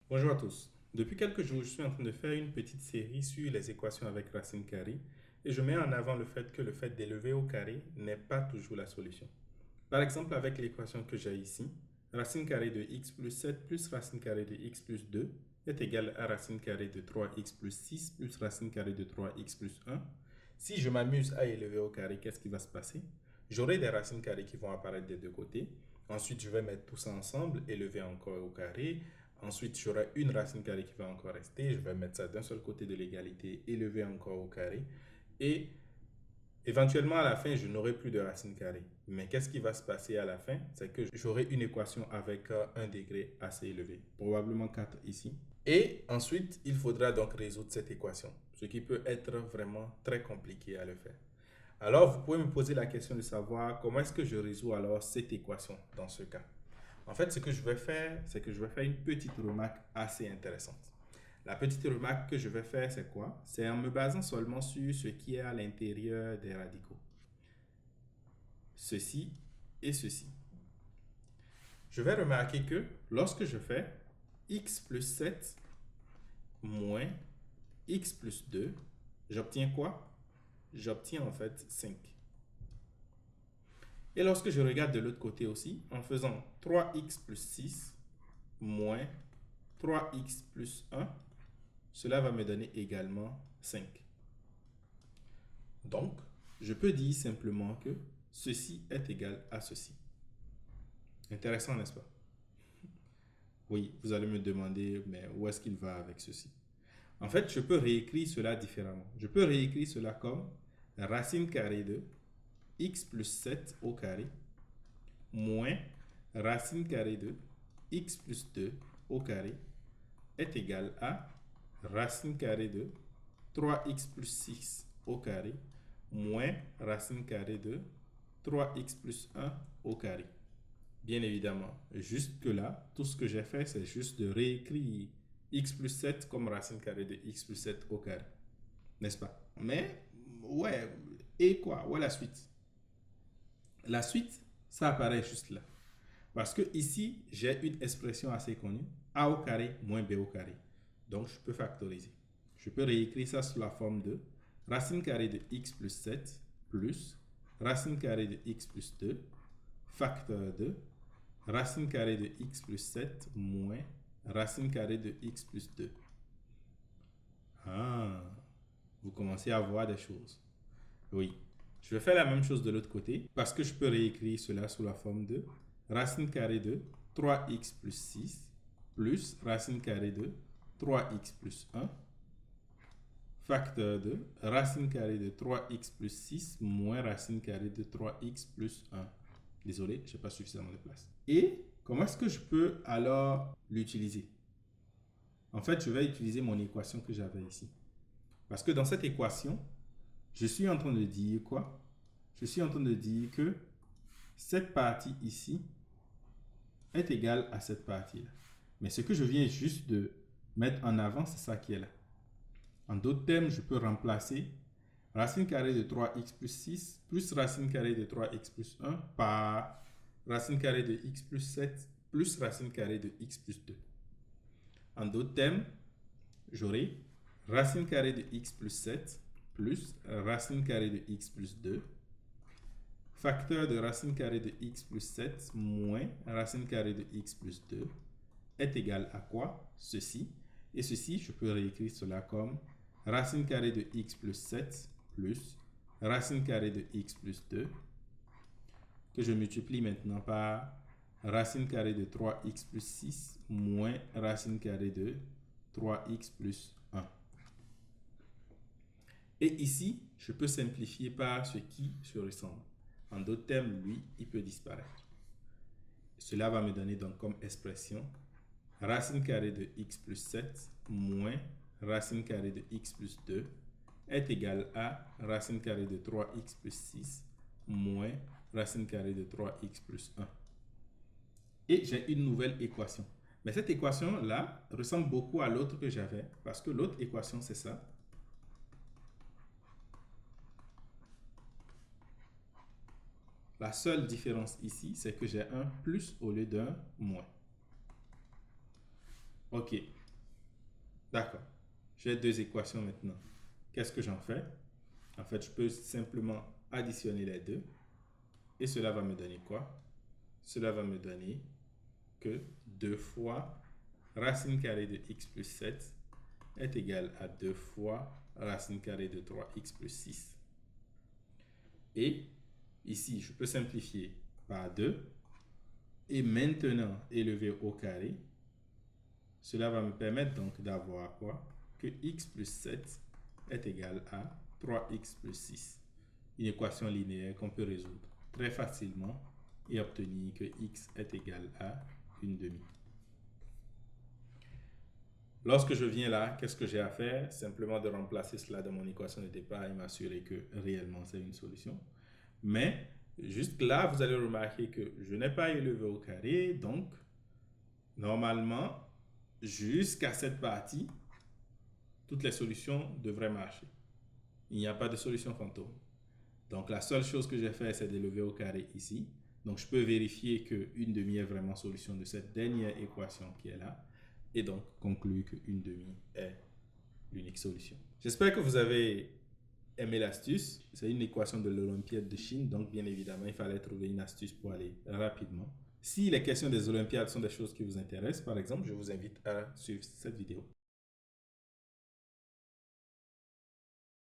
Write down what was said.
Bonjour à tous. Depuis quelques jours, je suis en train de faire une petite série sur les équations avec racine carrée et je mets en avant le fait d'élever au carré n'est pas toujours la solution. Par exemple, avec l'équation que j'ai ici, racine carrée de x plus 7 plus racine carrée de x plus 2 est égal à racine carrée de 3x plus 6 plus racine carrée de 3x plus 1. Si je m'amuse à élever au carré, qu'est-ce qui va se passer? J'aurai des racines carrées qui vont apparaître des deux côtés. Ensuite, je vais mettre tout ça ensemble, élever encore au carré. Ensuite, j'aurai une racine carrée qui va encore rester. Je vais mettre ça d'un seul côté de l'égalité, élever encore au carré. Et éventuellement, à la fin, je n'aurai plus de racine carrée. Mais qu'est-ce qui va se passer à la fin? C'est que j'aurai une équation avec un degré assez élevé, probablement 4 ici. Et ensuite, il faudra donc résoudre cette équation, ce qui peut être vraiment très compliqué à le faire. Alors, vous pouvez me poser la question de savoir comment est-ce que je résous alors cette équation dans ce cas. En fait, ce que je vais faire, c'est que je vais faire une petite remarque assez intéressante. La petite remarque que je vais faire, c'est quoi? C'est en me basant seulement sur ce qui est à l'intérieur des radicaux. Ceci et ceci. Je vais remarquer que lorsque je fais x plus 7 moins x plus 2, j'obtiens quoi? J'obtiens en fait 5. Et lorsque je regarde de l'autre côté aussi, en faisant 3x plus 6 moins 3x plus 1, cela va me donner également 5. Donc, je peux dire simplement que ceci est égal à ceci. Intéressant, n'est-ce pas? Oui, vous allez me demander, mais où est-ce qu'il va avec ceci? En fait, je peux réécrire cela différemment. Je peux réécrire cela comme racine carrée de x plus 7 au carré moins racine carrée de x plus 2 au carré est égal à racine carrée de 3x plus 6 au carré moins racine carrée de 3x plus 1 au carré. Bien évidemment, jusque-là, tout ce que j'ai fait, c'est juste de réécrire x plus 7 comme racine carrée de x plus 7 au carré. N'est-ce pas? Mais, ouais, et quoi? Où est la suite? La suite, ça apparaît juste là. Parce que ici, j'ai une expression assez connue, a au carré moins b au carré. Donc, je peux factoriser. Je peux réécrire ça sous la forme de racine carrée de x plus 7 plus racine carrée de x plus 2 facteur de racine carrée de x plus 7 moins racine carrée de x plus 2. Ah, vous commencez à voir des choses. Oui, je vais faire la même chose de l'autre côté parce que je peux réécrire cela sous la forme de racine carrée de 3x plus 6 plus racine carrée de 3x plus 1 facteur de racine carrée de 3x plus 6 moins racine carrée de 3x plus 1. Désolé, je n'ai pas suffisamment de place. Et comment est-ce que je peux alors l'utiliser? En fait, je vais utiliser mon équation que j'avais ici. Parce que dans cette équation, je suis en train de dire quoi? Je suis en train de dire que cette partie ici est égale à cette partie-là. Mais ce que je viens juste de mettre en avant, c'est ça qui est là. En d'autres termes, je peux remplacer racine carrée de 3x plus 6 plus racine carrée de 3x plus 1 par racine carrée de x plus 7 plus racine carrée de x plus 2. En d'autres termes, j'aurai racine carrée de x plus 7 plus racine carrée de x plus 2 facteur de racine carrée de x plus 7 moins racine carrée de x plus 2 est égal à quoi? Ceci. Et ceci, je peux réécrire cela comme racine carrée de x plus 7 plus racine carrée de x plus 2 que je multiplie maintenant par racine carrée de 3x plus 6 moins racine carrée de 3x plus 1. Et ici, je peux simplifier par ce qui se ressemble. En d'autres termes, lui, il peut disparaître. Cela va me donner donc comme expression racine carrée de x plus 7 moins racine carrée de x plus 2 est égal à racine carrée de 3x plus 6 moins racine carrée de 3x plus 1. Et j'ai une nouvelle équation. Mais cette équation-là ressemble beaucoup à l'autre que j'avais parce que l'autre équation, c'est ça. La seule différence ici, c'est que j'ai un plus au lieu d'un moins. Ok. D'accord. J'ai deux équations maintenant. Qu'est-ce que j'en fais? En fait, je peux simplement additionner les deux. Et cela va me donner quoi? Cela va me donner que 2 fois racine carrée de x plus 7 est égal à 2 fois racine carrée de 3x plus 6. Et ici, je peux simplifier par 2. Et maintenant, élever au carré. Cela va me permettre donc d'avoir quoi? Que x plus 7 est égal à 3x plus 6. Une équation linéaire qu'on peut résoudre très facilement et obtenir que x est égal à une demi. Lorsque je viens là, qu'est-ce que j'ai à faire? Simplement de remplacer cela dans mon équation de départ et m'assurer que réellement c'est une solution. Mais juste là, vous allez remarquer que je n'ai pas élevé au carré, donc normalement, jusqu'à cette partie, toutes les solutions devraient marcher. Il n'y a pas de solution fantôme. Donc la seule chose que j'ai fait, c'est d'élever au carré ici. Donc je peux vérifier qu'une demi est vraiment solution de cette dernière équation qui est là. Et donc conclure qu'une demi est l'unique solution. J'espère que vous avez aimé l'astuce. C'est une équation de l'Olympiade de Chine. Donc bien évidemment, il fallait trouver une astuce pour aller rapidement. Si les questions des Olympiades sont des choses qui vous intéressent, par exemple, je vous invite à suivre cette vidéo.